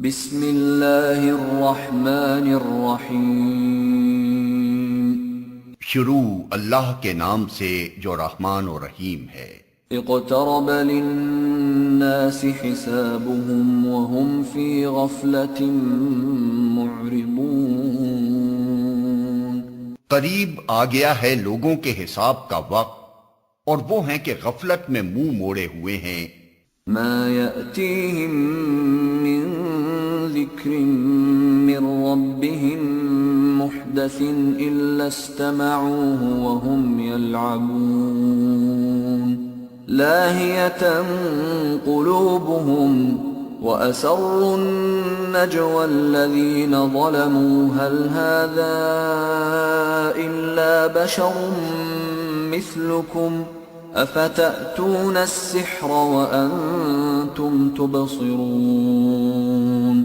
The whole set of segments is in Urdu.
بسم اللہ الرحمن الرحیم شروع اللہ کے نام سے جو رحمان و رحیم ہے۔ اقترب للناس حسابهم وهم في غفلة معرضون۔ قریب آ گیا ہے لوگوں کے حساب کا وقت اور وہ ہیں کہ غفلت میں منہ موڑے ہوئے ہیں۔ ما يأتيهم من ذكر من ربهم محدث إلا استمعوه وهم يلعبون لاهية قلوبهم وأسروا النجوى الذين ظلموا هل هذا إلا بشر مثلكم افتأتون السحر وانتم تبصرون۔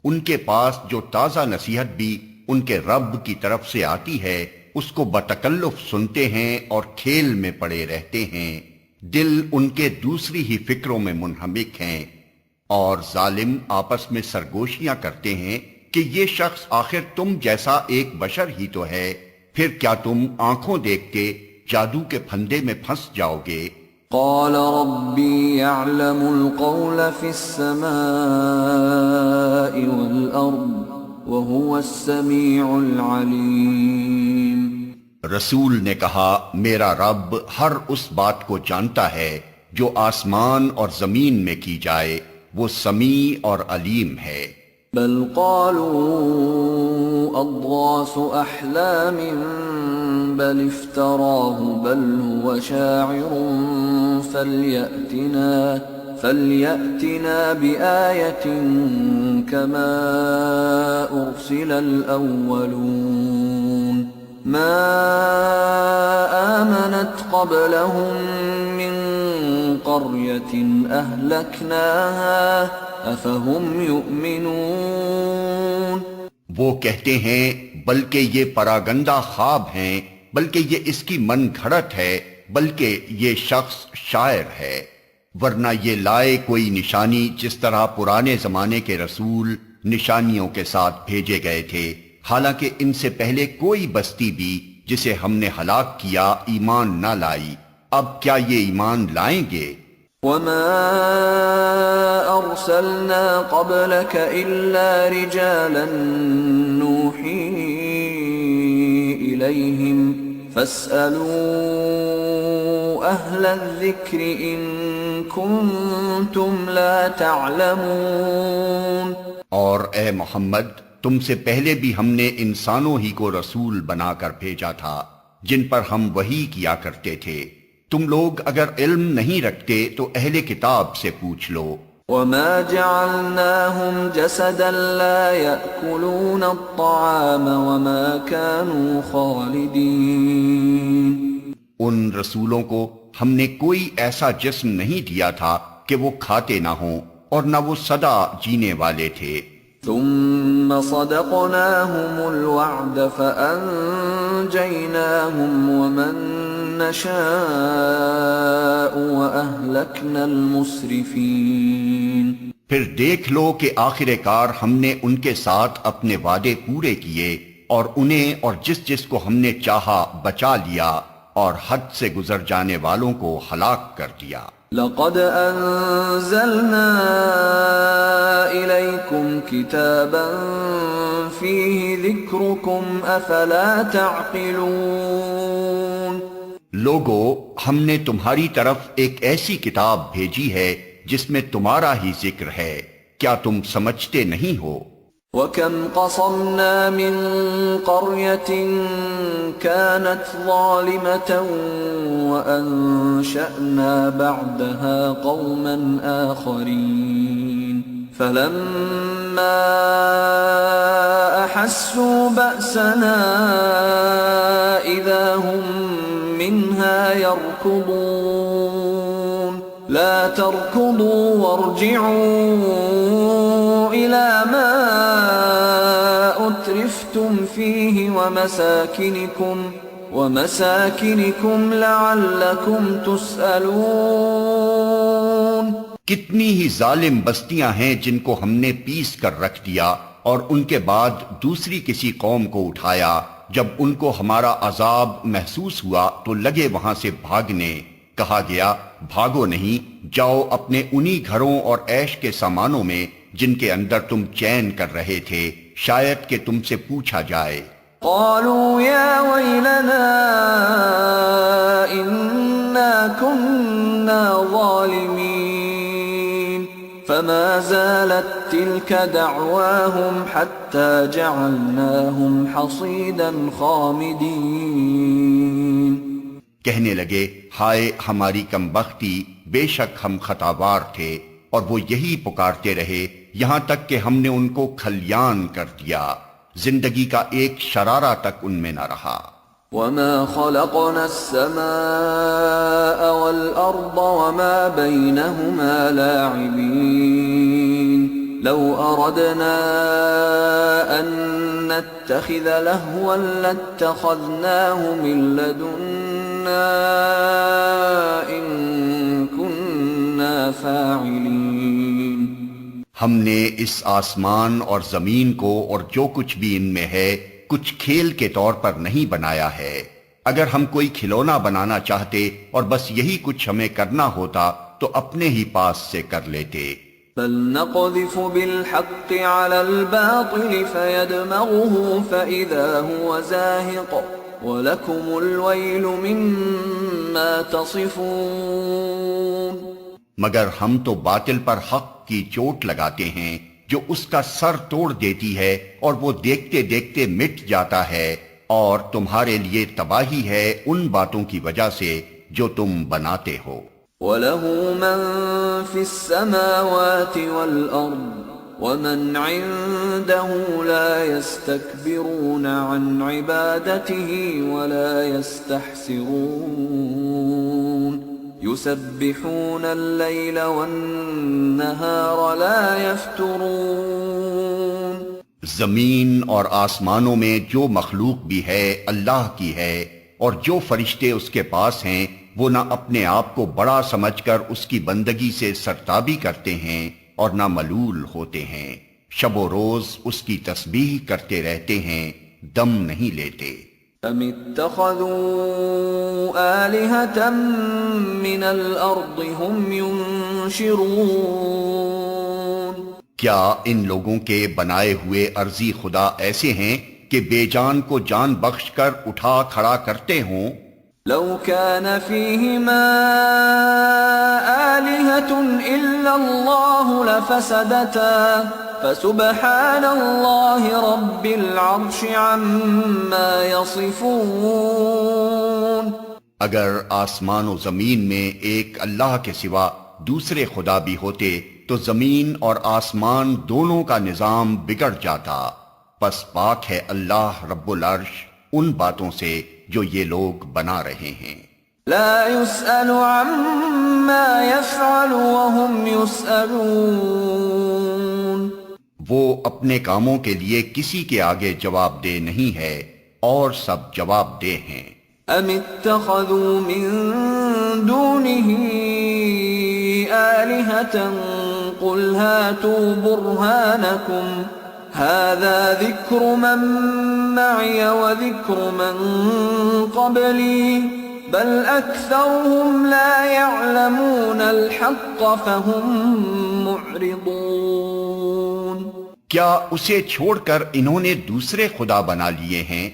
ان کے پاس جو تازہ نصیحت بھی ان کے رب کی طرف سے آتی ہے اس کو بتکلف سنتے ہیں اور کھیل میں پڑے رہتے ہیں، دل ان کے دوسری ہی فکروں میں منہمک ہیں، اور ظالم آپس میں سرگوشیاں کرتے ہیں کہ یہ شخص آخر تم جیسا ایک بشر ہی تو ہے، پھر کیا تم آنکھوں دیکھ کے جادو کے پھندے میں پھنس جاؤ گے۔ قال ربی یعلم القول فی السماء والارض وهو السمیع العلیم۔ رسول نے کہا میرا رب ہر اس بات کو جانتا ہے جو آسمان اور زمین میں کی جائے، وہ سمیع اور علیم ہے۔ بل قالوا اضغاث احلام بل افتراه بل هو شاعر فليأتنا بآية كما أرسل الأولون ما آمنت قبلهم من قرية أهلكناها أفهم يؤمنون۔ وہ کہتے ہیں بلکہ یہ پراگندہ خواب ہیں، بلکہ یہ اس کی من گھڑت ہے، بلکہ یہ شخص شاعر ہے، ورنہ یہ لائے کوئی نشانی جس طرح پرانے زمانے کے رسول نشانیوں کے ساتھ بھیجے گئے تھے، حالانکہ ان سے پہلے کوئی بستی بھی جسے ہم نے ہلاک کیا ایمان نہ لائی، اب کیا یہ ایمان لائیں گے؟ وما ارسلنا قبلك الا رجالا نوحي اليهم فاسألوا اهل الذكر ان كنتم لا تعلمون۔ اور اے محمد تم سے پہلے بھی ہم نے انسانوں ہی کو رسول بنا کر بھیجا تھا جن پر ہم وحی کیا کرتے تھے، تم لوگ اگر علم نہیں رکھتے تو اہل کتاب سے پوچھ لو۔ وما جعلناهم جسدا لا يأكلون الطعام وما كانوا خالدين۔ ان رسولوں کو ہم نے کوئی ایسا جسم نہیں دیا تھا کہ وہ کھاتے نہ ہوں اور نہ وہ سدا جینے والے تھے۔ ثم صدقناهم الوعد فأنجيناهم ومن نشاء وأهلكنا المسرفين۔ پھر دیکھ لو کہ آخر کار ہم نے ان کے ساتھ اپنے وعدے پورے کیے اور انہیں اور جس جس کو ہم نے چاہا بچا لیا اور حد سے گزر جانے والوں کو ہلاک کر دیا۔ لقد انزلنا الیکم کتابا فیہ ذکرکم افلا تعقلون۔ لوگو ہم نے تمہاری طرف ایک ایسی کتاب بھیجی ہے جس میں تمہارا ہی ذکر ہے، کیا تم سمجھتے نہیں ہو؟ وَكَمْ قَصَمْنَا مِن قَرْيَةٍ كَانَتْ ظَالِمَةً وَأَنشَأْنَا بَعْدَهَا قَوْمًا آخَرِينَ فَلَمَّا أَحَسُّوا بَأْسَنَا إِذَا هُمْ مِنْهَا يَرْكُضُونَ لَا تَرْكُضُوا وَارْجِعُوا إِلَى مَا أُتْرِفْتُمْ فِيهِ وَمَسَاكِنِكُمْ لَعَلَّكُمْ تُسْأَلُونَ۔ کتنی ہی ظالم بستیاں ہیں جن کو ہم نے پیس کر رکھ دیا اور ان کے بعد دوسری کسی قوم کو اٹھایا، جب ان کو ہمارا عذاب محسوس ہوا تو لگے وہاں سے بھاگنے، کہا گیا بھاگو نہیں، جاؤ اپنے انہی گھروں اور عیش کے سامانوں میں جن کے اندر تم چین کر رہے تھے، شاید کہ تم سے پوچھا جائے۔ قالوا يا ويلنا إنا كنا ظالمين فما زالت تلك دعواهم حتى جعلناهم حصيدا خامدين۔ کہنے لگے ہائے ہماری کمبختی، بے شک ہم خطاوار تھے، اور وہ یہی پکارتے رہے یہاں تک کہ ہم نے ان کو کھلیان کر دیا، زندگی کا ایک شرارہ تک ان میں نہ رہا۔ وما خلقنا السماء والأرض وما بينهما لاعبين لو أردنا أن نتخذ لهوا لاتخذناه من لدنا إن كنا فاعلين۔ ہم نے اس آسمان اور زمین کو اور جو کچھ بھی ان میں ہے کچھ کھیل کے طور پر نہیں بنایا ہے، اگر ہم کوئی کھلونا بنانا چاہتے اور بس یہی کچھ ہمیں کرنا ہوتا تو اپنے ہی پاس سے کر لیتے۔ بل نقذف بالحق على الباطل فيدمغه فإذا هو زاهق ولكم الويل مما تصفون۔ مگر ہم تو باطل پر حق کی چوٹ لگاتے ہیں جو اس کا سر توڑ دیتی ہے اور وہ دیکھتے دیکھتے مٹ جاتا ہے، اور تمہارے لیے تباہی ہے ان باتوں کی وجہ سے جو تم بناتے ہو۔ وَلَهُ مَن فِي السَّمَاوَاتِ وَالْأَرْضِ وَمَنْ عِندَهُ لَا يَسْتَكْبِرُونَ عَنْ عِبَادَتِهِ وَلَا يَسْتَحْسِرُونَ يُسَبِّحُونَ اللَّيْلَ وَالنَّهَارَ لَا يَفْتُرُونَ۔ زمین اور آسمانوں میں جو مخلوق بھی ہے اللہ کی ہے، اور جو فرشتے اس کے پاس ہیں وہ نہ اپنے آپ کو بڑا سمجھ کر اس کی بندگی سے سرتابی کرتے ہیں اور نہ ملول ہوتے ہیں، شب و روز اس کی تسبیح کرتے رہتے ہیں، دم نہیں لیتے۔ أَمِ اتَّخَذُوا آلِهَةً مِّنَ الْأَرْضِ هُمْ يُنشِرُونَ۔ کیا ان لوگوں کے بنائے ہوئے ارضی خدا ایسے ہیں کہ بے جان کو جان بخش کر اٹھا کھڑا کرتے ہوں؟ لو كان فيهما آلهة إلا الله لفسدتا فسبحان الله رب العرش عما يصفون۔ اگر آسمان و زمین میں ایک اللہ کے سوا دوسرے خدا بھی ہوتے تو زمین اور آسمان دونوں کا نظام بگڑ جاتا، پس پاک ہے اللہ رب العرش ان باتوں سے جو یہ لوگ بنا رہے ہیں۔ لا يسأل عما يفعل وهم يسألون۔ وہ اپنے کاموں کے لیے کسی کے آگے جواب دہ نہیں ہے اور سب جواب دہ ہیں۔ ام اتخذوا من دونه آلهة قل هاتوا برهانكم هذا ذكر من معي وذكر من قبلي بل أكثرهم لا يعلمون الحق فهم معرضون۔ کیا اسے چھوڑ کر انہوں نے دوسرے خدا بنا لیے ہیں؟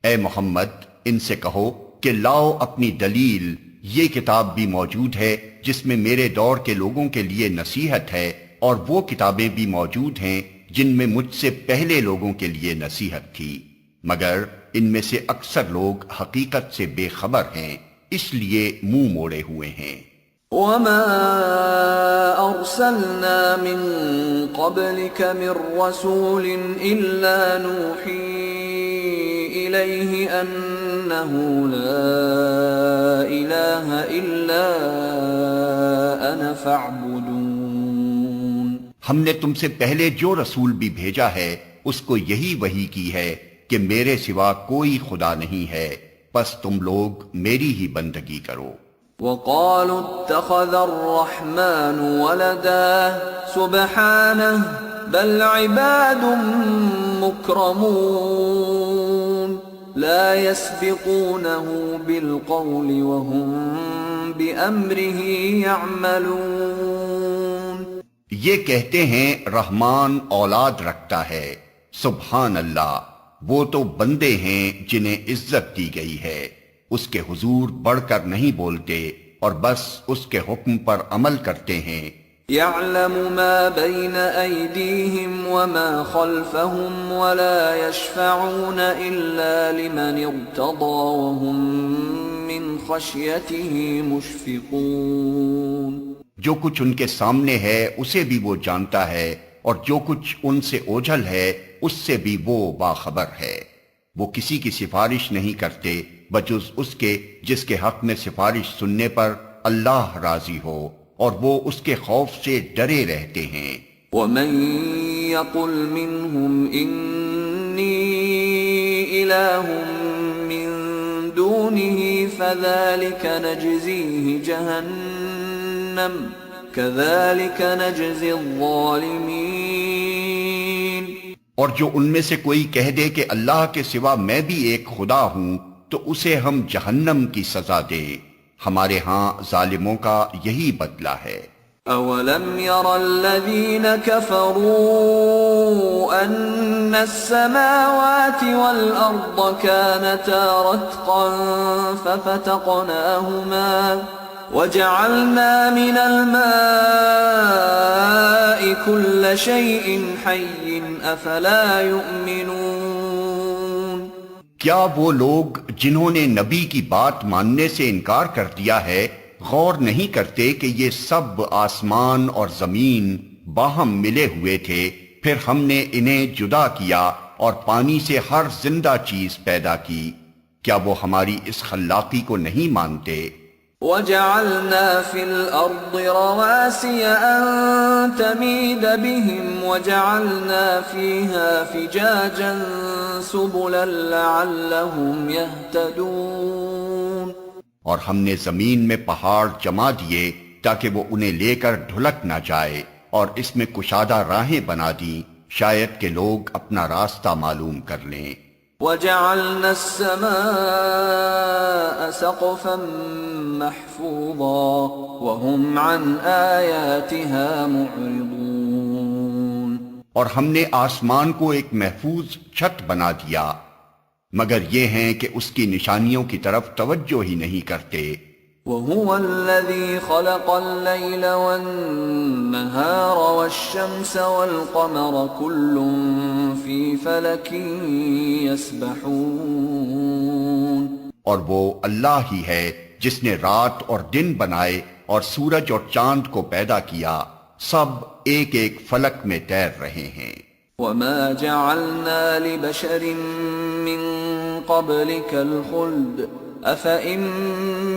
اے محمد ان سے کہو کہ لاؤ اپنی دلیل، یہ کتاب بھی موجود ہے جس میں میرے دور کے لوگوں کے لیے نصیحت ہے، اور وہ کتابیں بھی موجود ہیں جن میں مجھ سے پہلے لوگوں کے لیے نصیحت تھی، مگر ان میں سے اکثر لوگ حقیقت سے بے خبر ہیں، اس لیے منہ موڑے ہوئے ہیں۔ وما أرسلنا من قبلك من رسول إلا نوحي إليه أنه لا إله إلا أنا فاعبدون۔ ہم نے تم سے پہلے جو رسول بھی بھیجا ہے اس کو یہی وحی کی ہے کہ میرے سوا کوئی خدا نہیں ہے، پس تم لوگ میری ہی بندگی کرو۔ وقالوا اتخذ الرحمن ولدا سبحانه بل عباد مكرمون لا يسبقونه بالقول وهم بأمره يعملون. یہ کہتے ہیں رحمان اولاد رکھتا ہے. سبحان اللہ، وہ تو بندے ہیں جنہیں عزت دی گئی ہے، اس کے حضور بڑھ کر نہیں بولتے اور بس اس کے حکم پر عمل کرتے ہیں. يعلم ما بين أيديهم وما خلفهم ولا يشفعون إلا لمن ارتضى وهم من خشيته مشفقون. جو کچھ ان کے سامنے ہے اسے بھی وہ جانتا ہے، اور جو کچھ ان سے اوجھل ہے اس سے بھی وہ باخبر ہے. وہ کسی کی سفارش نہیں کرتے بجز اس کے جس کے حق میں سفارش سننے پر اللہ راضی ہو، اور وہ اس کے خوف سے ڈرے رہتے ہیں. ومن يقل منهم إني إله من دونه فذلك نجزيه جهنم كذلك نجزي الظالمين. اور جو ان میں سے کوئی کہہ دے کہ اللہ کے سوا میں بھی ایک خدا ہوں تو اسے ہم جہنم کی سزا دے، ہمارے ہاں ظالموں کا یہی بدلہ ہے. اولم ير الذين كفروا ان السماوات والارض كانتا رتقا ففتقناهما وجعلنا من الماء كل شيء حي افلا يؤمنون. کیا وہ لوگ جنہوں نے نبی کی بات ماننے سے انکار کر دیا ہے غور نہیں کرتے کہ یہ سب آسمان اور زمین باہم ملے ہوئے تھے، پھر ہم نے انہیں جدا کیا اور پانی سے ہر زندہ چیز پیدا کی؟ کیا وہ ہماری اس خلاقی کو نہیں مانتے؟ وَجَعَلْنَا فِي الْأَرْضِ رَوَاسِيَ أَن تَمِيدَ بِهِمْ وَجَعَلْنَا فِيهَا فِجَاجًا سُبُلًا لَعَلَّهُمْ يَهْتَدُونَ. اور ہم نے زمین میں پہاڑ جما دیے تاکہ وہ انہیں لے کر ڈھلک نہ جائے، اور اس میں کشادہ راہیں بنا دیں شاید کہ لوگ اپنا راستہ معلوم کر لیں. وَجَعَلْنَا السَّمَاءَ سَقْفًا مَحْفُوظًا وَهُمْ عَنْ آيَاتِهَا مُعْرِضُونَ. اور ہم نے آسمان کو ایک محفوظ چھت بنا دیا، مگر یہ ہیں کہ اس کی نشانیوں کی طرف توجہ ہی نہیں کرتے. وَهُوَ الَّذِي خَلَقَ اللَّيْلَ وَالنَّهَارَ وَالشَّمْسَ وَالْقَمَرَ كُلٌّ فِي فَلَكٍ يَسْبَحُونَ. اور وہ اللہ ہی ہے جس نے رات اور دن بنائے اور سورج اور چاند کو پیدا کیا، سب ایک ایک فلک میں تیر رہے ہیں. وَمَا جَعَلْنَا لِبَشَرٍ مِّن قَبْلِكَ الْخُلْدَ أَفَإِن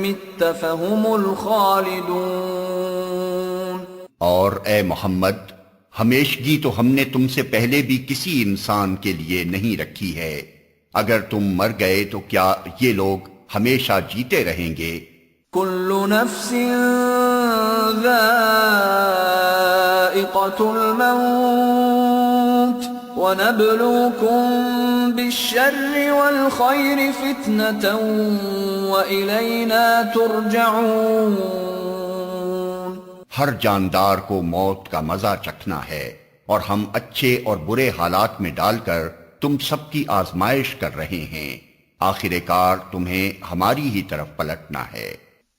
مِّتَّ فَهُمُ الْخَالِدُونَ. اور اے محمد، ہمیشگی تو ہم نے تم سے پہلے بھی کسی انسان کے لیے نہیں رکھی ہے، اگر تم مر گئے تو کیا یہ لوگ ہمیشہ جیتے رہیں گے؟ كُلُّ نَفْسٍ ذَائِقَةُ الْمَوْتِ وَنَبْلُوكُمْ بِالشَّرِّ وَالْخَيْرِ فِتْنَةً وَإِلَيْنَا تُرْجَعُونَ. ہر جاندار کو موت کا مزہ چکھنا ہے، اور ہم اچھے اور برے حالات میں ڈال کر تم سب کی آزمائش کر رہے ہیں، آخر کار تمہیں ہماری ہی طرف پلٹنا ہے.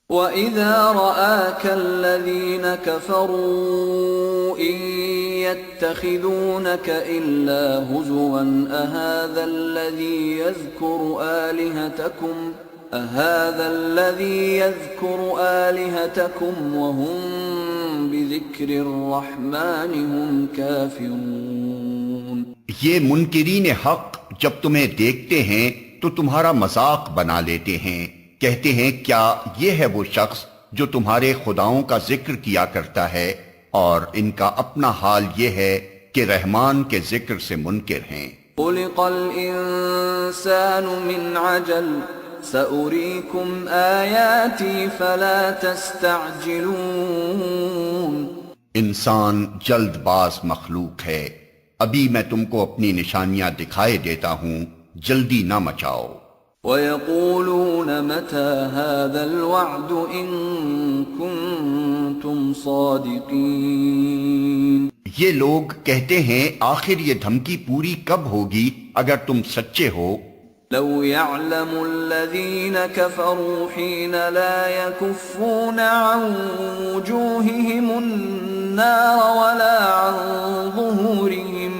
وَإِذَا رَآكَ الَّذِينَ كَفَرُوا إِن يَتَّخِذُونَكَ إِلَّا هُزُوًا أَهَذَا الَّذِي يَذْكُرُ آلِهَتَكُمْ وَهُمْ بِذِكْرِ الرَّحْمَنِ هُمْ كَافِرُونَ. یہ منکرین حق جب تمہیں دیکھتے ہیں تو تمہارا مذاق بنا لیتے ہیں، کہتے ہیں کیا یہ ہے وہ شخص جو تمہارے خداؤں کا ذکر کیا کرتا ہے، اور ان کا اپنا حال یہ ہے کہ رحمان کے ذکر سے منکر ہیں. خُلِقَ الْإِنسَانُ مِنْ عَجَلٍ سأريكم آياتي فلا تستعجلون. انسان جلد باز مخلوق ہے، ابھی میں تم کو اپنی نشانیاں دکھائے دیتا ہوں، جلدی نہ مچاؤ. وَيَقُولُونَ مَتَى هَذَا الْوَعْدُ إِن كُنتُمْ صَادِقِينَ. یہ لوگ کہتے ہیں آخر یہ دھمکی پوری کب ہوگی اگر تم سچے ہو. لو يعلم الذين كفروا حين لا يكفون عن وجوههم النار ولا عن ظهورهم.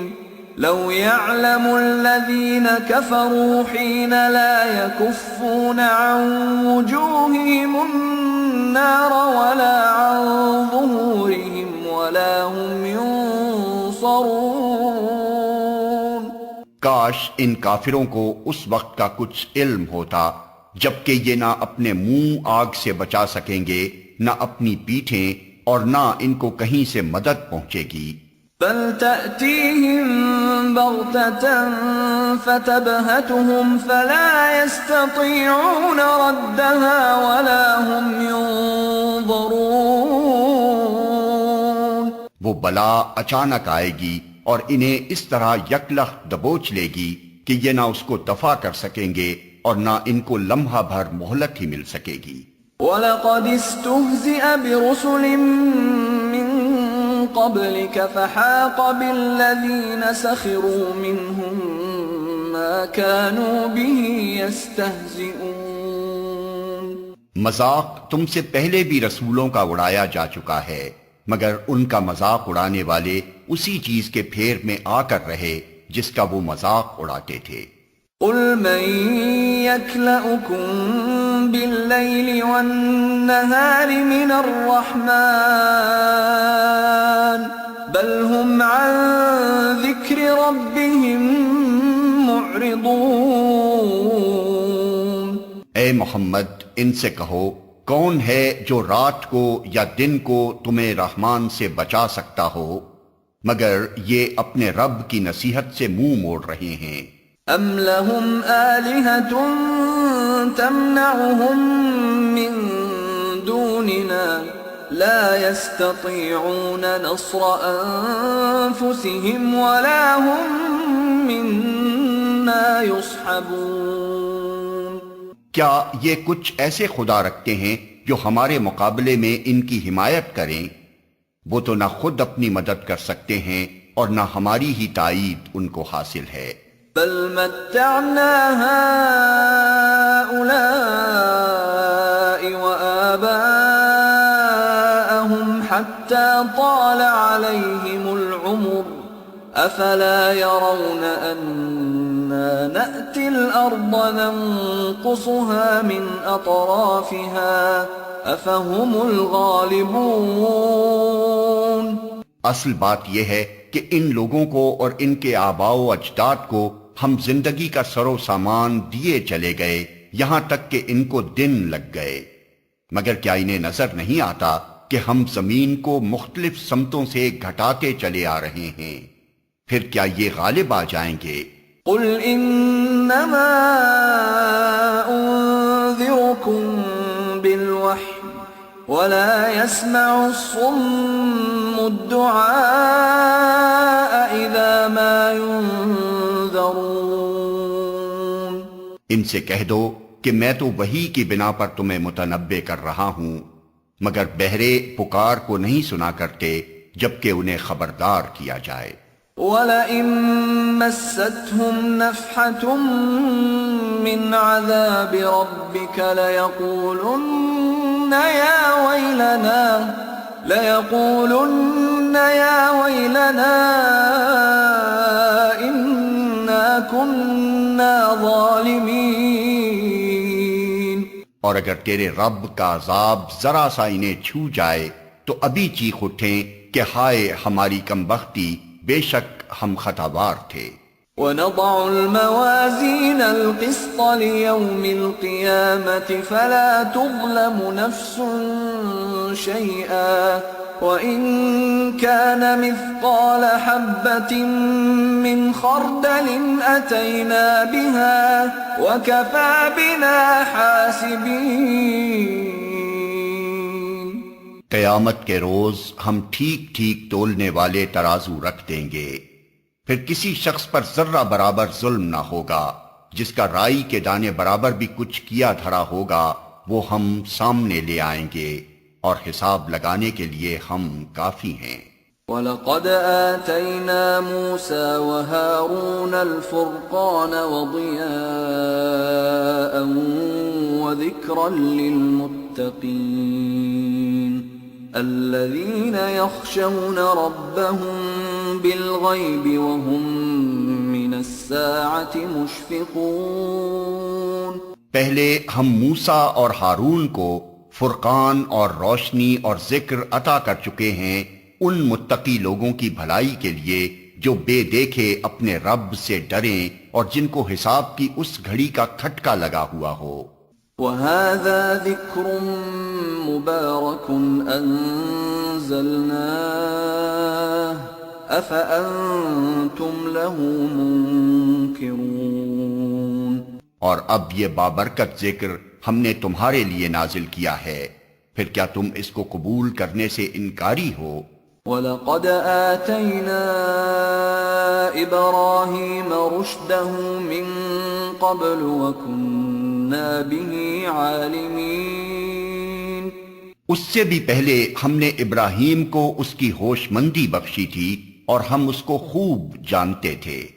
لو يعلم الذين كفروا حين لا يكفون عن وجوههم النار ولا عن ظهورهم ولا هم ينصرون. کاش ان کافروں کو اس وقت کا کچھ علم ہوتا جبکہ یہ نہ اپنے منہ آگ سے بچا سکیں گے، نہ اپنی پیٹھیں، اور نہ ان کو کہیں سے مدد پہنچے گی. بل تأتيهم بغتة فتبهتهم فلا يستطيعون ردها ولا هم ينظرون. وہ بلا اچانک آئے گی اور انہیں اس طرح یکلخت دبوچ لے گی کہ یہ نہ اس کو دفع کر سکیں گے اور نہ ان کو لمحہ بھر مہلت ہی مل سکے گی. وَلَقَدِ اسْتُهْزِئَ بِرُسُلٍ مِّن قَبْلِكَ فَحَاقَ بِالَّذِينَ سَخِرُوا مِنْهُمْ مَا كَانُوا بِهِ يَسْتَهْزِئُونَ. مذاق تم سے پہلے بھی رسولوں کا اڑایا جا چکا ہے، مگر ان کا مذاق اڑانے والے اسی چیز کے پھیر میں آ کر رہے جس کا وہ مذاق اڑاتے تھے. قُلْ مَن يَكْلَؤُكُم بِاللَّيْلِ وَالنَّهَارِ مِنَ الرَّحْمَٰنِ بَلْ هُمْ عَن ذِكْرِ رَبِّهِم مُّعْرِضُونَ. اے محمد ان سے کہو، کون ہے جو رات کو یا دن کو تمہیں رحمان سے بچا سکتا ہو، مگر یہ اپنے رب کی نصیحت سے منہ موڑ رہے ہیں. ام لهم آلهة تمنعهم من دوننا لا يستطيعون نصر أنفسهم ولا هم منا يصحبون. کیا یہ کچھ ایسے خدا رکھتے ہیں جو ہمارے مقابلے میں ان کی حمایت کریں؟ وہ تو نہ خود اپنی مدد کر سکتے ہیں اور نہ ہماری ہی تائید ان کو حاصل ہے. بل متعنا هؤلاء وآباءهم حتى طال عليهم العمر أفلا يرون أنا نأتي الأرض ننقصها من أطرافها أفهم الغالبون. اصل بات یہ ہے کہ ان لوگوں کو اور ان کے آباء و اجداد کو ہم زندگی کا سر و سامان دیے چلے گئے یہاں تک کہ ان کو دن لگ گئے، مگر کیا انہیں نظر نہیں آتا کہ ہم زمین کو مختلف سمتوں سے گھٹاتے چلے آ رہے ہیں؟ پھر کیا یہ غالب آ جائیں گے؟ قل انما انذركم بالوحی ولا يسمع الصم الدعاء اذا ما ينذرون. ان سے کہہ دو کہ میں تو وحی کی بنا پر تمہیں متنبع کر رہا ہوں، مگر بہرے پکار کو نہیں سنا کرتے جبکہ انہیں خبردار کیا جائے. وَلَئِن مَّسَّتْهُمْ نَفْحَةٌ مِّنْ عَذَابِ رَبِّكَ لَيَقُولُنَّ يَا وَيْلَنَا إِنَّا كُنَّا ظَالِمِينَ. اور اگر تیرے رب کا عذاب ذرا سا انہیں چھو جائے تو ابھی چیخ اٹھیں کہ ہائے ہماری کمبختی، بے شک ہم خطاوار تھے. وَنَضَعُ الْمَوَازِينَ الْقِسْطَ لِيَوْمِ الْقِيَامَةِ فَلَا تُظْلَمُ نَفْسٌ شَيْئًا وَإِن كَانَ مِثْقَالَ حَبَّةٍ مِّنْ خَرْدَلٍ أَتَيْنَا بِهَا وَكَفَى بِنَا حَاسِبِينَ۔ قیامت کے روز ہم ٹھیک ٹھیک تولنے والے ترازو رکھ دیں گے، پھر کسی شخص پر ذرہ برابر ظلم نہ ہوگا، جس کا رائی کے دانے برابر بھی کچھ کیا دھرا ہوگا وہ ہم سامنے لے آئیں گے، اور حساب لگانے کے لیے ہم کافی ہیں۔ وَلَقَدْ آتَيْنَا مُوسَى وَهَارُونَ الْفُرْقَانَ وَضِيَاءً وَذِكْرًا لِّلْمُتَّقِينَ الَّذِينَ يَخْشَوْنَ رَبَّهُم بِالْغَيْبِ وَهُم مِّنَ السَّاعَةِ مُشْفِقُونَ۔ پہلے ہم موسیٰ اور ہارون کو فرقان اور روشنی اور ذکر عطا کر چکے ہیں ان متقی لوگوں کی بھلائی کے لیے جو بے دیکھے اپنے رب سے ڈریں اور جن کو حساب کی اس گھڑی کا کھٹکا لگا ہوا ہو۔ وَهَذَا ذِكْرٌ مُبَارَكٌ أَنزَلْنَاهُ أَفَأَنتُمْ لَهُ مُنكِرُونَ۔ اور اب یہ بابرکت ذکر ہم نے تمہارے لیے نازل کیا ہے، پھر کیا تم اس کو قبول کرنے سے انکاری ہو؟ وَلَقَدْ آتَيْنَا إِبْرَاهِيمَ رُشْدَهُ مِن قَبْلُ وَكُنَّا بِهِ عَالِمِينَ۔ اس سے بھی پہلے ہم نے ابراہیم کو اس کی ہوش مندی بخشی تھی اور ہم اس کو خوب جانتے تھے۔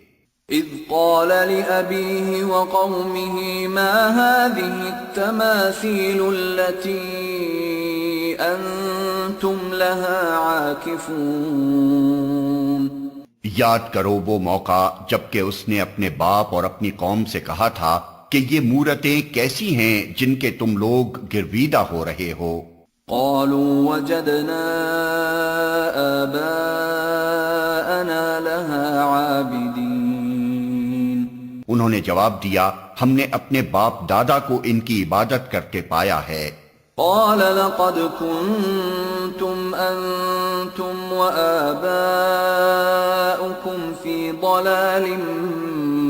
إِذْ قَالَ لِأَبِيهِ وَقَوْمِهِ مَا هَٰذِهِ التَّمَاثِيلُ الَّتِي أَنتُمْ لَهَا عَاكِفُونَ۔ یاد کرو وہ موقع جبکہ اس نے اپنے باپ اور اپنی قوم سے کہا تھا کہ یہ مورتیں کیسی ہیں جن کے تم لوگ گرویدہ ہو رہے ہو۔ قَالُوا وَجَدْنَا آبَاءَنَا لَهَا عَابِدِينَ۔ انہوں نے جواب دیا ہم نے اپنے باپ دادا کو ان کی عبادت کرتے پایا ہے۔ قَالَ لَقَدْ كُنتُمْ أَنتُمْ وَآبَاؤُكُمْ فِي ضَلَالٍ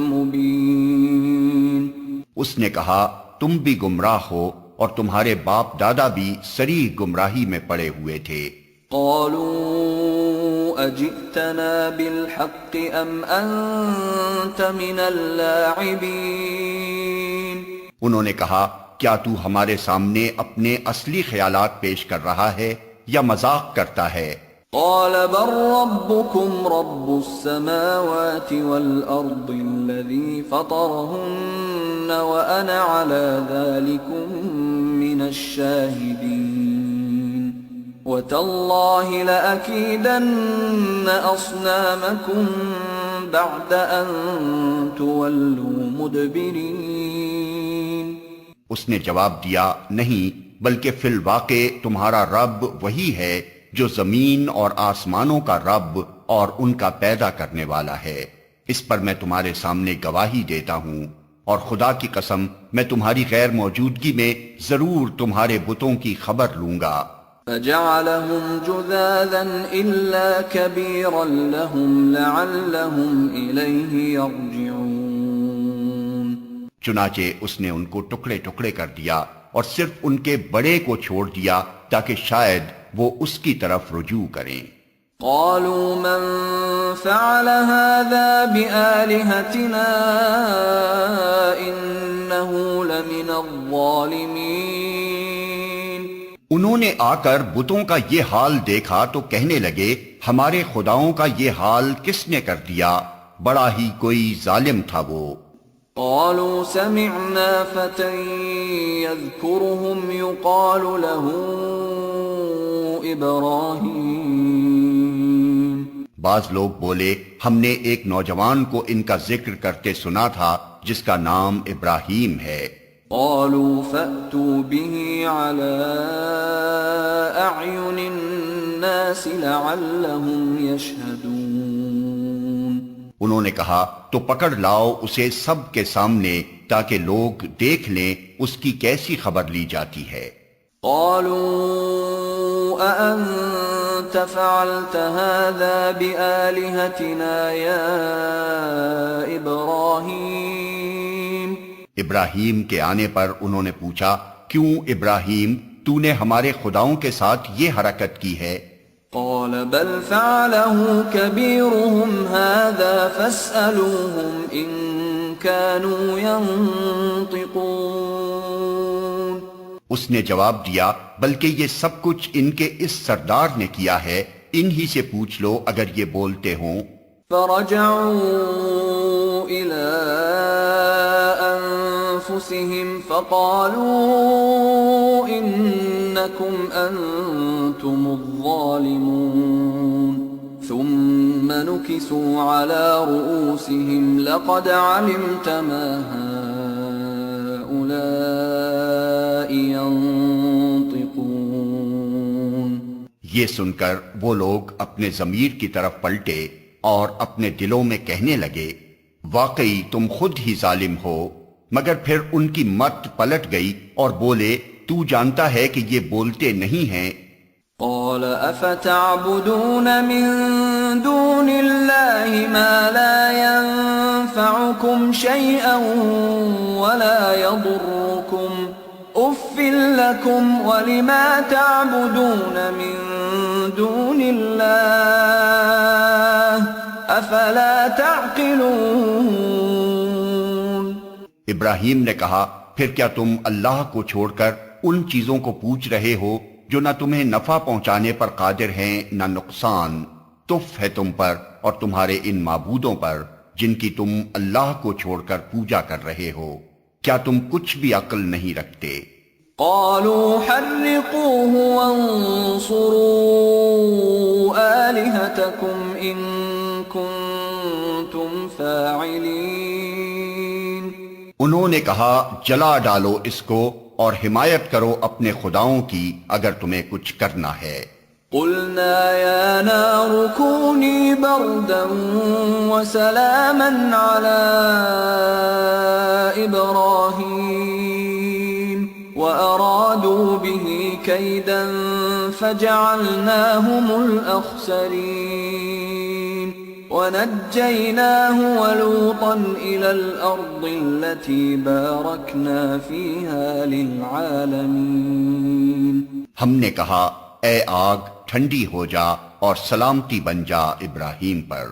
مُبِينٍ۔ اس نے کہا تم بھی گمراہ ہو اور تمہارے باپ دادا بھی صریح گمراہی میں پڑے ہوئے تھے۔ قَالُوا أَجِئْتَنَا بِالْحَقِّ أَمْ أَنْتَ مِنَ اللَّاعِبِينَ۔ انہوں نے کہا کیا تو ہمارے سامنے اپنے اصلی خیالات پیش کر رہا ہے یا مذاق کرتا ہے؟ قَالَ بَلْ رَبُّكُمْ رَبُّ السَّمَاوَاتِ وَالْأَرْضِ الَّذِي فَطَرَهُنَّ وَأَنَا عَلَى ذَلِكُمْ مِنَ الشَّاهِدِينَ وَتَاللَّهِ لَأَكِيدَنَّ أَصْنَامَكُمْ بَعْدَ أَن تُوَلُّوا مُدْبِرِينَ۔ اس نے جواب دیا نہیں بلکہ فی الواقع تمہارا رب وہی ہے جو زمین اور آسمانوں کا رب اور ان کا پیدا کرنے والا ہے، اس پر میں تمہارے سامنے گواہی دیتا ہوں، اور خدا کی قسم میں تمہاری غیر موجودگی میں ضرور تمہارے بتوں کی خبر لوں گا۔ فَجَعَلَهُمْ جُذَاذًا إِلَّا كَبِيرًا لَهُمْ لَعَلَّهُمْ إِلَيْهِ يَرْجِعُونَ۔ چنانچہ اس نے ان کو ٹکڑے ٹکڑے کر دیا اور صرف ان کے بڑے کو چھوڑ دیا تاکہ شاید وہ اس کی طرف رجوع کریں۔ قالوا من فعل هذا بآلهتنا إنه لمن الظالمين۔ انہوں نے آ کر بتوں کا یہ حال دیکھا تو کہنے لگے ہمارے خداؤں کا یہ حال کس نے کر دیا، بڑا ہی کوئی ظالم تھا وہ۔ قالوا سمعنا فتى يذكرهم يقال له ابراہیم۔ بعض لوگ بولے ہم نے ایک نوجوان کو ان کا ذکر کرتے سنا تھا جس کا نام ابراہیم ہے۔ قالوا فأتوا به على أعين الناس لعلهم يشهدون۔ انہوں نے کہا تو پکڑ لاؤ اسے سب کے سامنے تاکہ لوگ دیکھ لیں اس کی کیسی خبر لی جاتی ہے۔ قالوا أنت فعلت هذا بآلهتنا يا إبراهيم؟ ابراہیم کے آنے پر انہوں نے پوچھا، کیوں ابراہیم تو نے ہمارے خداؤں کے ساتھ یہ حرکت کی ہے؟ قال بل فعله كبيرهم هذا فاسألوهم إن كانوا ينطقون۔ اس نے جواب دیا، بلکہ یہ سب کچھ ان کے اس سردار نے کیا ہے، انہی سے پوچھ لو اگر یہ بولتے ہوں۔ فرجعوا إلى أنفسهم فقالوا إنكم أنتم الظالمون ثم نكسوا على رؤوسهم لقد علمت ما هؤلاء ينطقون۔ یہ سن کر وہ لوگ اپنے ضمیر کی طرف پلٹے اور اپنے دلوں میں کہنے لگے، واقعی تم خود ہی ظالم ہو۔ مگر پھر ان کی مت پلٹ گئی اور بولے، تو جانتا ہے کہ یہ بولتے نہیں ہیں۔ قال افتعبدون من دون الله ما لا ينفعكم شيئا ولا يضركم اف لكم ولما تعبدون من دون الله افلا تعقلون۔ ابراہیم نے کہا، پھر کیا تم اللہ کو چھوڑ کر ان چیزوں کو پوچھ رہے ہو جو نہ تمہیں نفع پہنچانے پر قادر ہیں نہ نقصان؟ تف ہے تم پر اور تمہارے ان معبودوں پر جن کی تم اللہ کو چھوڑ کر پوجا کر رہے ہو، کیا تم کچھ بھی عقل نہیں رکھتے؟ قالوا حرقوه وانصروا آلهتكم إن كنتم فاعلين۔ انہوں نے کہا، جلا ڈالو اس کو اور حمایت کرو اپنے خداؤں کی اگر تمہیں کچھ کرنا ہے۔ قلنا يا نار كوني بردا وسلاما على إبراهيم وأرادوا به كيدا فجعلناهم الأخسرين ونجيناه ولوطا إلى الأرض التي باركنا فيها للعالمين۔ ہم نے کہا، اے آگ ٹھنڈی ہو جا اور سلامتی بن جا ابراہیم پر۔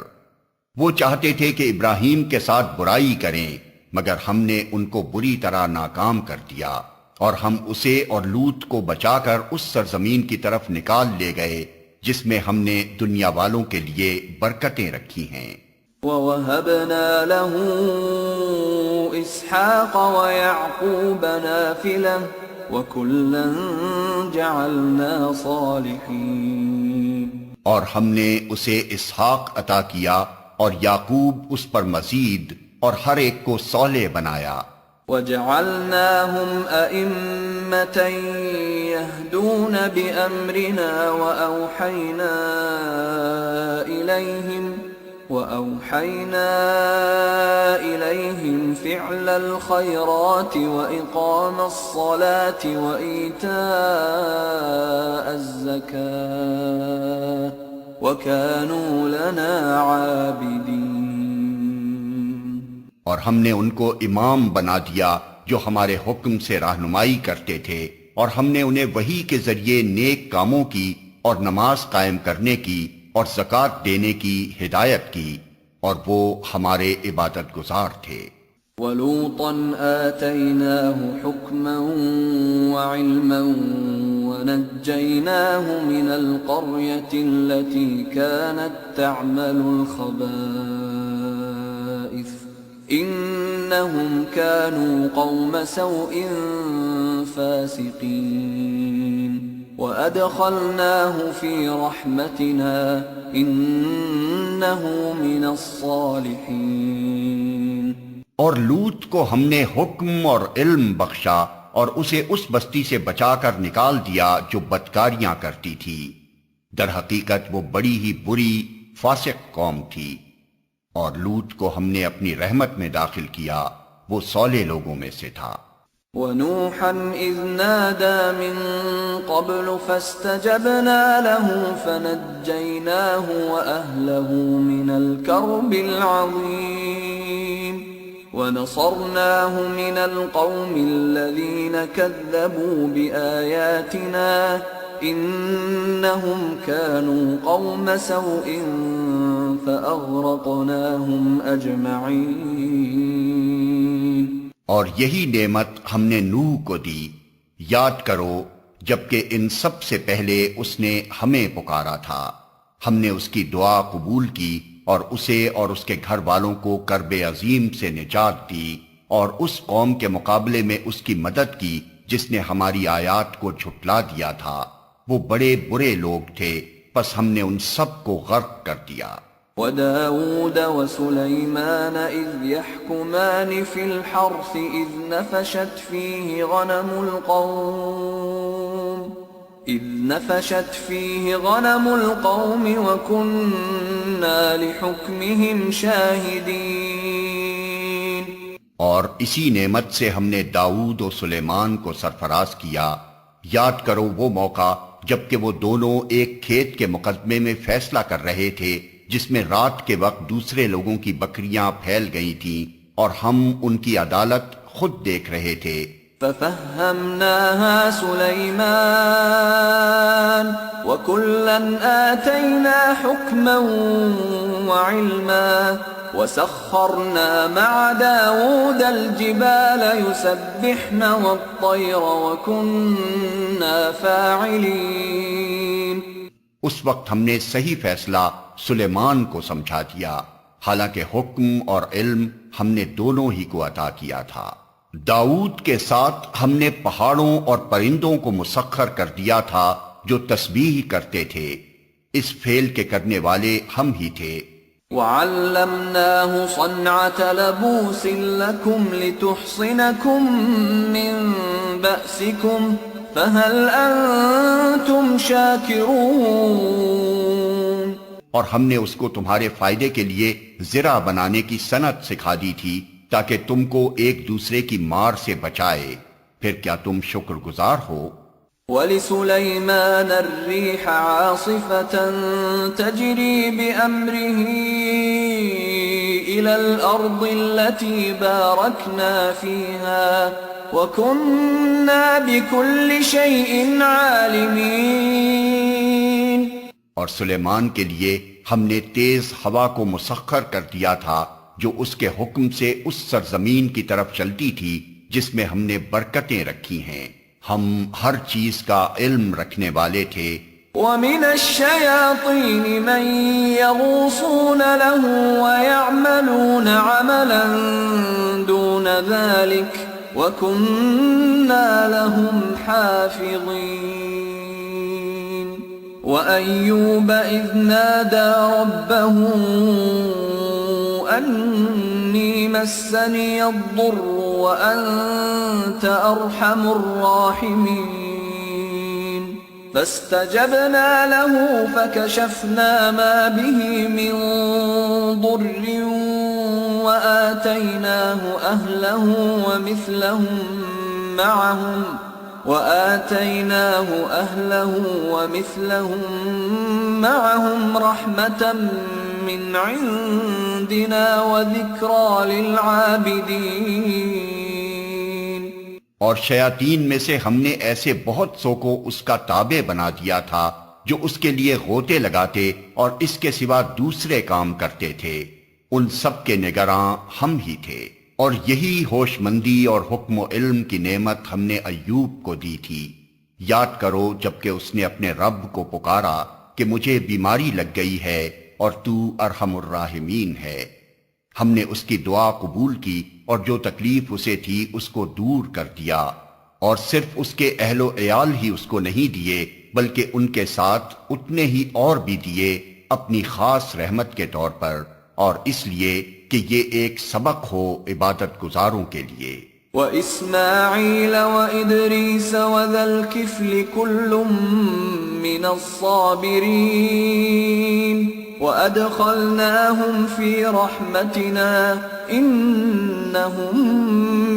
وہ چاہتے تھے کہ ابراہیم کے ساتھ برائی کریں، مگر ہم نے ان کو بری طرح ناکام کر دیا، اور ہم اسے اور لوط کو بچا کر اس سرزمین کی طرف نکال لے گئے جس میں ہم نے دنیا والوں کے لیے برکتیں رکھی ہیں۔ وَوَهَبْنَا لَهُ إِسْحَاقَ وَيَعْقُوبَ نَافِلَةً وَكُلًّا جَعَلْنَا صَالِحِينَ۔ اور ہم نے اسے اسحاق عطا کیا اور یعقوب اس پر مزید، اور ہر ایک کو صالح بنایا۔ وَجَعَلْنَاهُمْ أَئِمَّةً يَهْدُونَ بِأَمْرِنَا وَأَوْحَيْنَا إِلَيْهِمْ فِعْلَ الْخَيْرَاتِ وَإِقَامَ الصَّلَاةِ وَإِيتَاءَ الزَّكَاةِ وَكَانُوا لَنَا عَابِدِينَ۔ اور ہم نے ان کو امام بنا دیا جو ہمارے حکم سے رہنمائی کرتے تھے، اور ہم نے انہیں وحی کے ذریعے نیک کاموں کی اور نماز قائم کرنے کی اور زکوٰۃ دینے کی ہدایت کی، اور وہ ہمارے عبادت گزار تھے۔ وَلُوطًا آتَيْنَاهُ حُكْمًا وَعِلْمًا وَنَجَّيْنَاهُ مِنَ الْقَرْيَةِ الَّتِي كَانَتْ تَعْمَلُ الْخَبَائِثَ إِنَّهُمْ كَانُوا قَوْمَ سَوْءٍ فَاسِقِينَ وَأَدْخَلْنَاهُ فِي رَحْمَتِنَا إِنَّهُ مِنَ الصَّالِحِينَ۔ اور لوط کو ہم نے حکم اور علم بخشا اور اسے اس بستی سے بچا کر نکال دیا جو بدکاریاں کرتی تھی، در حقیقت وہ بڑی ہی بری فاسق قوم تھی۔ اور لوط کو ہم نے اپنی رحمت میں داخل کیا، وہ صالح لوگوں میں سے تھا۔ ونوحا إذ نادى من قبل فاستجبنا له فنجيناه وأهله من الكرب العظيم ونصرناه من القوم الذين كذبوا بآياتنا إنهم كانوا قوم سوء فأغرقناهم أجمعين۔ اور یہی نعمت ہم نے نوح کو دی، یاد کرو جبکہ ان سب سے پہلے اس نے ہمیں پکارا تھا، ہم نے اس کی دعا قبول کی اور اسے اور اس کے گھر والوں کو کرب عظیم سے نجات دی، اور اس قوم کے مقابلے میں اس کی مدد کی جس نے ہماری آیات کو جھٹلا دیا تھا۔ وہ بڑے برے لوگ تھے، پس ہم نے ان سب کو غرق کر دیا۔ وداود وسليمان إذ يحكمان في الحرث إذ نفشت فيه غنم القوم وكنا لحكمهم شاهدين۔ اور اسی نعمت سے ہم نے داؤد و سلیمان کو سرفراز کیا، یاد کرو وہ موقع جبکہ وہ دونوں ایک کھیت کے مقدمے میں فیصلہ کر رہے تھے جس میں رات کے وقت دوسرے لوگوں کی بکریاں پھیل گئی تھیں اور ہم ان کی عدالت خود دیکھ رہے تھے۔ فَفَهَّمْنَاهَا سُلَيْمَانَ وَكُلًّا آتَيْنَا حُكْمًا وَعِلْمًا وَسَخَّرْنَا مَعَ دَاوُودَ الْجِبَالَ يُسَبِّحْنَ وَالطَّيْرَ وَكُنَّا فَاعِلِينَ۔ اس وقت ہم نے صحیح فیصلہ سلیمان کو سمجھا دیا، حالانکہ حکم اور علم ہم نے دونوں ہی کو عطا کیا تھا۔ داؤد کے ساتھ ہم نے پہاڑوں اور پرندوں کو مسخر کر دیا تھا جو تسبیح کرتے تھے، اس فعل کے کرنے والے ہم ہی تھے۔ وَعَلَّمْنَاهُ صَنْعَةَ لَبُوسٍ لَكُمْ لِتُحْصِنَكُمْ مِنْ بَأْسِكُمْ فَهَلْ أَنْتُمْ شَاكِرُونَ۔ اور ہم نے اس کو تمہارے فائدے کے لیے زرہ بنانے کی صنعت سکھا دی تھی تاکہ تم کو ایک دوسرے کی مار سے بچائے، پھر کیا تم شکر گزار ہو؟ وَلِسُلَيْمَانَ الرِّيحَ عَاصِفَةً تَجْرِي بِأَمْرِهِ إِلَى الْأَرْضِ الَّتِي بَارَكْنَا فِيهَا وَكُنَّا بِكُلِّ شَيْءٍ عَالِمِينَ۔ اور سلیمان کے لیے ہم نے تیز ہوا کو مسخر کر دیا تھا جو اس کے حکم سے اس سرزمین کی طرف چلتی تھی جس میں ہم نے برکتیں رکھی ہیں، ہم ہر چیز کا علم رکھنے والے تھے۔ وَمِنَ الشَّيَاطِينِ مَن يَغُوصُونَ لَهُ وَيَعْمَلُونَ عَمَلًا دُونَ ذَلِكَ وَكُنَّا لَهُمْ حَافِظِينَ۔ وَأَيُّوبَ إِذْ نَادَى رَبَّهُ أَنِّي مَسَّنِيَ الضُّرُّ وَأَنْتَ أَرْحَمُ الراحمين فاستجبنا له فكشفنا ما به من ضر وآتيناه أهله ومثلهم معهم رحمة من عندنا وذكرى للعابدين۔ اور شیاطین میں سے ہم نے ایسے بہت سو کو اس کا تابع بنا دیا تھا جو اس کے لیے غوطے لگاتے اور اس کے سوا دوسرے کام کرتے تھے، ان سب کے نگراں ہم ہی تھے۔ اور یہی ہوش مندی اور حکم و علم کی نعمت ہم نے ایوب کو دی تھی، یاد کرو جبکہ اس نے اپنے رب کو پکارا کہ مجھے بیماری لگ گئی ہے اور تو ارحم الراحمین ہے۔ ہم نے اس کی دعا قبول کی اور جو تکلیف اسے تھی اس کو دور کر دیا، اور صرف اس کے اہل و عیال ہی اس کو نہیں دیے بلکہ ان کے ساتھ اتنے ہی اور بھی دیے اپنی خاص رحمت کے طور پر، اور اس لیے کہ یہ ایک سبق ہو عبادت گزاروں کے لیے۔ وَإِسْمَاعِيلَ وَإِدْرِيسَ وَذَا الْكِفْلِ كُلٌّ مِّنَ الصَّابِرِينَ وَأَدْخَلْنَاهُمْ فِي رَحْمَتِنَا إنهم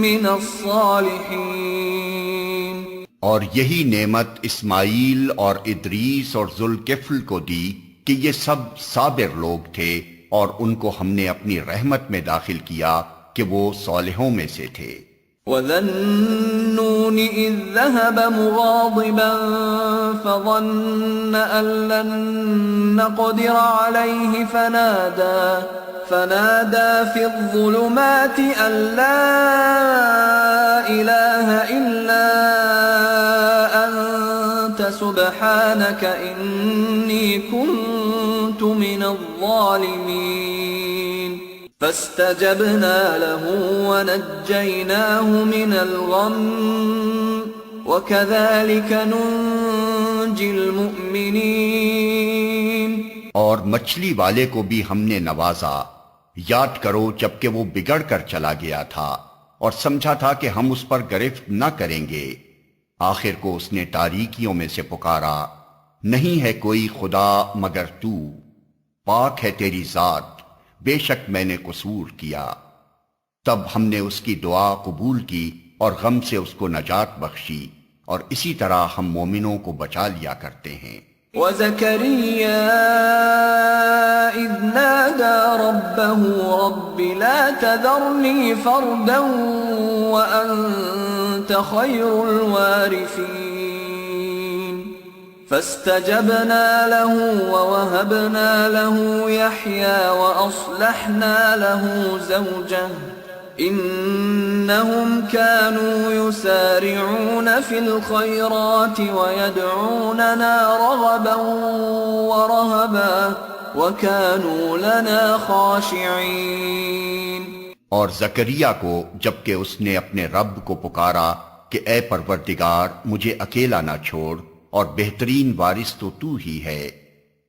من الصالحين. اور یہی نعمت اسماعیل اور ادریس اور ذوالکفل کو دی کہ یہ سب صابر لوگ تھے، اور ان کو ہم نے اپنی رحمت میں داخل کیا کہ وہ صالحوں میں سے تھے. وَذَا النُّونِ إِذ ذَّهَبَ مُغَاضِبًا فَظَنَّ أَن لَّن نَّقْدِرَ عَلَيْهِ فَنَادَىٰ فِي الظُّلُمَاتِ أَن لَّا إِلَٰهَ إِلَّا أَنتَ سُبْحَانَكَ إِنِّي كُنتُ مِنَ الظَّالِمِينَ. فاستجبنا له ونجيناه من الغم وكذلك ننجي المؤمنين. اور مچھلی والے کو بھی ہم نے نوازا. یاد کرو جبکہ وہ بگڑ کر چلا گیا تھا اور سمجھا تھا کہ ہم اس پر گرفت نہ کریں گے. آخر کو اس نے تاریکیوں میں سے پکارا، نہیں ہے کوئی خدا مگر تو، پاک ہے تیری ذات، بے شک میں نے قصور کیا. تب ہم نے اس کی دعا قبول کی اور غم سے اس کو نجات بخشی، اور اسی طرح ہم مومنوں کو بچا لیا کرتے ہیں. وَزَكَرِيَّا إِذْ نَادَى رَبَّهُ رَبِّ لَا تَذَرْنِي فَرْدًا وَأَنْتَ خَيْرُ الْوَارِثِينَ. فاستجبنا له ووهبنا له يحيى وأصلحنا له زوجه إنهم كانوا يسارعون في الخيرات ويدعوننا رغبا ورهبا وكانوا لنا خاشعين. اور زکریا کو جبکہ اس نے اپنے رب کو پکارا کہ اے پروردگار مجھے اکیلا نہ چھوڑ، اور بہترین وارث تو تو ہی ہے،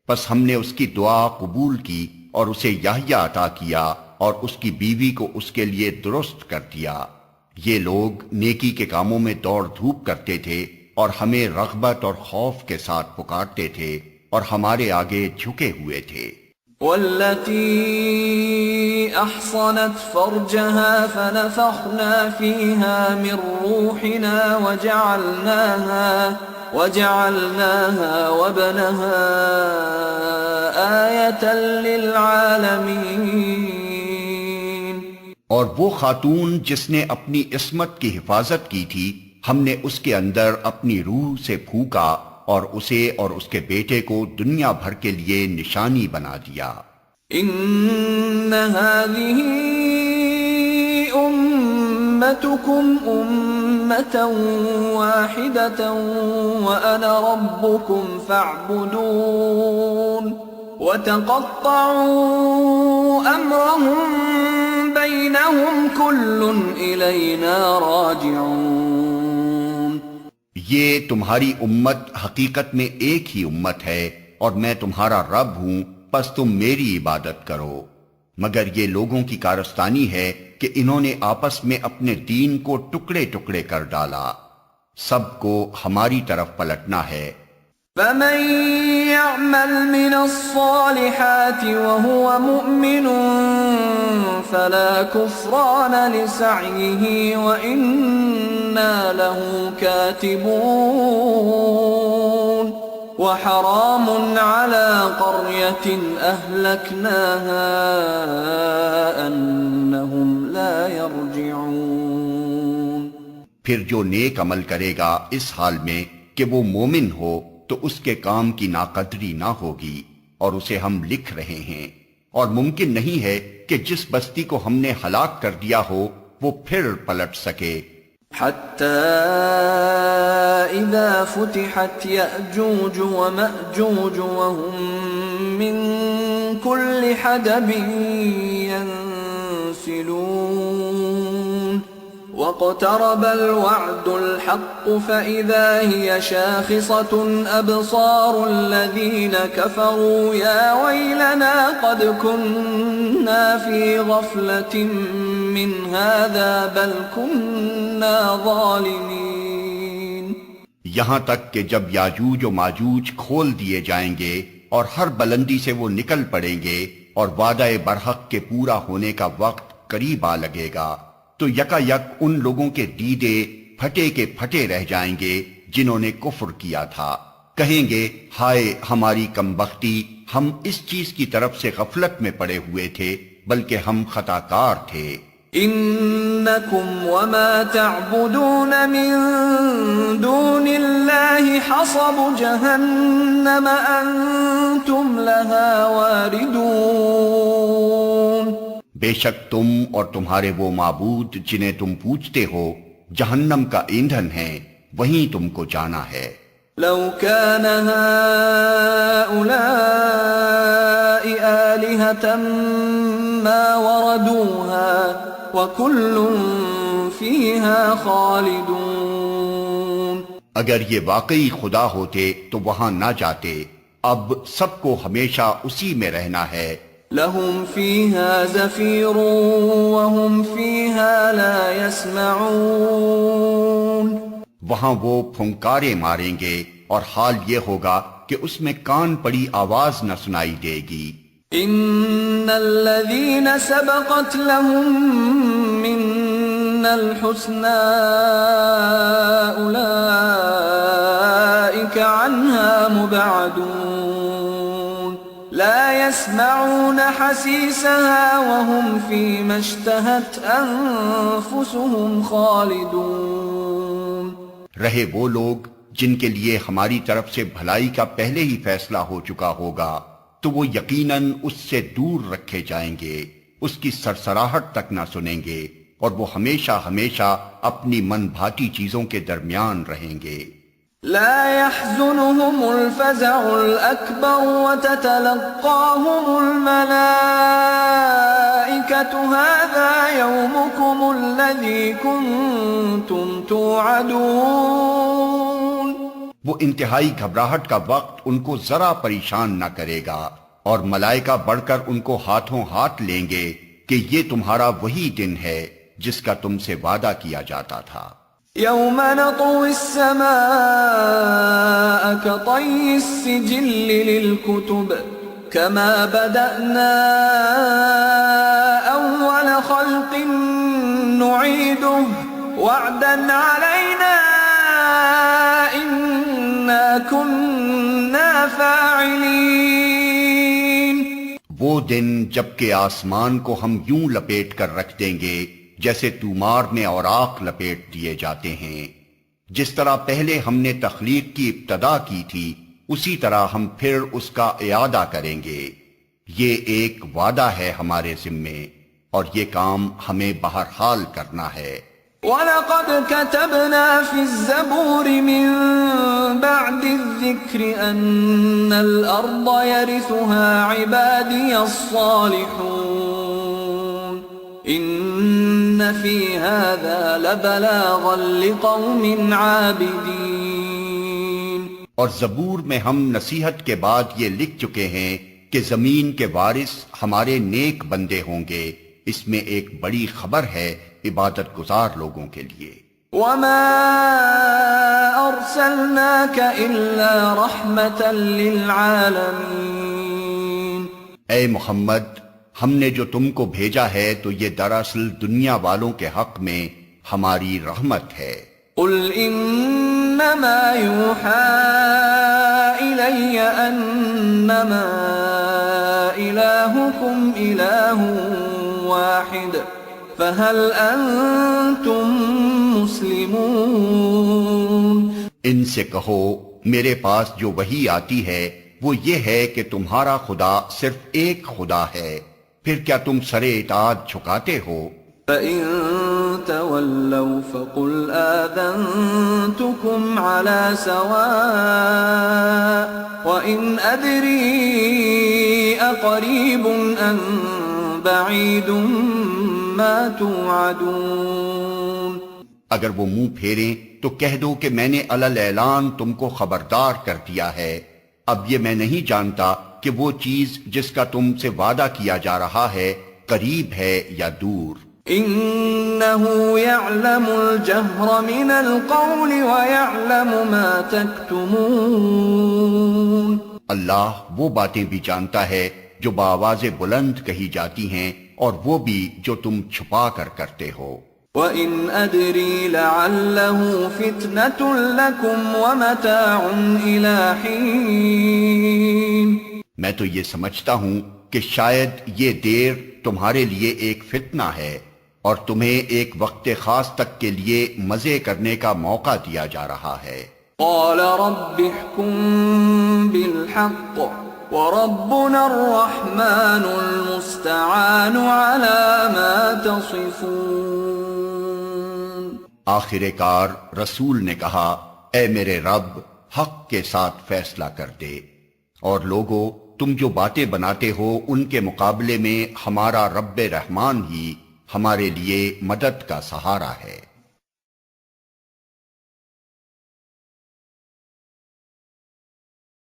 پس ہم نے اس کی دعا قبول کی اور اسے یحییٰ عطا کیا اور اس کی بیوی کو اس کے لیے درست کر دیا. یہ لوگ نیکی کے کاموں میں دوڑ دھوپ کرتے تھے اور ہمیں رغبت اور خوف کے ساتھ پکارتے تھے اور ہمارے آگے جھکے ہوئے تھے. والتي أحصنت فرجها فنفخنا فيها من روحنا وجعلناها وابنها آية للعالمين. اور وہ خاتون جس نے اپنی عصمت کی حفاظت کی تھی، ہم نے اس کے اندر اپنی روح سے پھونکا اور اسے اور اس کے بیٹے کو دنیا بھر کے لیے نشانی بنا دیا. ان هذه امتكم امة واحدة وانا ربكم فاعبدون وتقطعوا امرهم بينهم كل الينا راجعون. یہ تمہاری امت حقیقت میں ایک ہی امت ہے اور میں تمہارا رب ہوں، پس تم میری عبادت کرو. مگر یہ لوگوں کی کارستانی ہے کہ انہوں نے آپس میں اپنے دین کو ٹکڑے ٹکڑے کر ڈالا. سب کو ہماری طرف پلٹنا ہے. فمن يعمل من الصالحات وهو مؤمن فلا كفران لسعيه وإنا له كاتبون. وحرام على قرية أهلكناها أنهم لا يرجعون. پھر جو نیک عمل کرے گا اس حال میں کہ وہ مومن ہو تو اس کے کام کی ناقدری نہ ہوگی، اور اسے ہم لکھ رہے ہیں، اور ممکن نہیں ہے کہ جس بستی کو ہم نے ہلاک کر دیا ہو وہ پھر پلٹ سکے. حتى إذا فتحت يأجوج ومأجوج وهم من كل حدب ينسلون. واقترب الوعد الحق فإذا هي شاخصة أبصار الذين كفروا يا ويلنا قد كنا في غفلة من هذا بل كنا ظالمين. یہاں تک کہ جب یاجوج و ماجوج کھول دیے جائیں گے اور ہر بلندی سے وہ نکل پڑیں گے اور وعدہ برحق کے پورا ہونے کا وقت قریب آ لگے گا تو یکا یک ان لوگوں کے دیدے پھٹے کے پھٹے رہ جائیں گے جنہوں نے کفر کیا تھا. کہیں گے ہائے ہماری کمبختی، ہم اس چیز کی طرف سے غفلت میں پڑے ہوئے تھے بلکہ ہم خطا کار تھے. انکم وما تعبدون من دون اللہ حصب جہنم انتم لها واردون. بے شک تم اور تمہارے وہ معبود جنہیں تم پوجتے ہو جہنم کا ایندھن ہیں، وہیں تم کو جانا ہے. لو كان هؤلاء آلهة ما وردوها وكل فيها خالدون. اگر یہ واقعی خدا ہوتے تو وہاں نہ جاتے، اب سب کو ہمیشہ اسی میں رہنا ہے. لهم فيها زفير وهم فيها لا يسمعون. وہاں وہ پھنکارے ماریں گے اور حال یہ ہوگا کہ اس میں کان پڑی آواز نہ سنائی دے گی. ان الذين سبقت لهم منا الحسنى اولئك عنها مبعدون. لا يسمعون حسيسها وهم فيما اشتهت انفسهم خالدون. رہے وہ لوگ جن کے لیے ہماری طرف سے بھلائی کا پہلے ہی فیصلہ ہو چکا ہوگا تو وہ یقیناً اس سے دور رکھے جائیں گے، اس کی سرسراہٹ تک نہ سنیں گے اور وہ ہمیشہ ہمیشہ اپنی من بھاتی چیزوں کے درمیان رہیں گے. لا يحزنهم الفزع الأكبر وتتلقاهم الملائكة هذا يومكم الذي كنتم توعدون. وہ انتہائی گھبراہٹ کا وقت ان کو ذرا پریشان نہ کرے گا اور ملائکہ بڑھ کر ان کو ہاتھوں ہاتھ لیں گے کہ یہ تمہارا وہی دن ہے جس کا تم سے وعدہ کیا جاتا تھا. يوم نطوي السماء كطي السجل للكتب كما بدأنا أول خلق نعيده وعدا علينا إنا كنا فاعلين. وہ دن جبکہ آسمان کو ہم یوں لپیٹ کر رکھ دیں گے جیسے تومار میں اوراق لپیٹ دیے جاتے ہیں. جس طرح پہلے ہم نے تخلیق کی ابتدا کی تھی اسی طرح ہم پھر اس کا اعادہ کریں گے. یہ ایک وعدہ ہے ہمارے ذمے اور یہ کام ہمیں بہرحال کرنا ہے. وَلَقَدْ كَتَبْنَا فِي الزَّبُورِ مِن بَعْدِ الذِّكْرِ أَنَّ الْأَرْضَ يَرِثُهَا عِبَادِيَ الصَّالِحُونَ إِنَّ فِي هَذَا لَبَلَاغًا لِقَوْمٍ عَابِدِينَ. اور زبور میں ہم نصیحت کے بعد یہ لکھ چکے ہیں کہ زمین کے وارث ہمارے نیک بندے ہوں گے. اس میں ایک بڑی خبر ہے عبادت گزار لوگوں کے لیے. وَمَا أَرْسَلْنَاكَ إِلَّا رَحْمَةً لِلْعَالَمِينَ. اے محمد، ہم نے جو تم کو بھیجا ہے تو یہ دراصل دنیا والوں کے حق میں ہماری رحمت ہے. قُلْ إِنَّمَا يُوحَى إِلَيَّ أَنَّمَا إِلَٰهُكُمْ إِلَٰهٌ واحد فهل انتم مسلمون. ان سے کہو میرے پاس جو وحی آتی ہے وہ یہ ہے کہ تمہارا خدا صرف ایک خدا ہے، پھر کیا تم سر اطاعت جھکاتے ہو؟ فَإِن تَوَلَّوْا فَقُلْ آذَنْتُكُمْ عَلَى سَوَاءٍ وَإِنْ أَدْرِي أَقَرِيبٌ أَمْ بَعِيدٌ مَا تُوعَدُونَ. اگر وہ منہ پھیریں تو کہہ دو کہ میں نے علل اعلان تم کو خبردار کر دیا ہے. اب یہ میں نہیں جانتا کہ وہ چیز جس کا تم سے وعدہ کیا جا رہا ہے قریب ہے یا دور. إِنَّهُ يَعْلَمُ الْجَهْرَ مِنَ الْقَوْلِ وَيَعْلَمُ مَا تَكْتُمُونَ. اللہ وہ باتیں بھی جانتا ہے جو بآواز بلند کہی جاتی ہیں اور وہ بھی جو تم چھپا کر کرتے ہو۔ وَإِنْ أَدْرِي لَعَلَّهُ فِتْنَةٌ لَكُمْ وَمَتَاعٌ إِلَى حِينٍ، میں تو یہ سمجھتا ہوں کہ شاید یہ دیر تمہارے لیے ایک فتنہ ہے اور تمہیں ایک وقت خاص تک کے لیے مزے کرنے کا موقع دیا جا رہا ہے۔ قَالَ رَبِّ احْكُم بِالْحَقِّ وَرَبُّنَا الرَّحْمَنُ الْمُسْتَعَانُ عَلَى مَا تَصِفُونَ۔ آخر کار رسول نے کہا، اے میرے رب، حق کے ساتھ فیصلہ کر دے، اور لوگو تم جو باتیں بناتے ہو ان کے مقابلے میں ہمارا رب رحمان ہی ہمارے لیے مدد کا سہارا ہے۔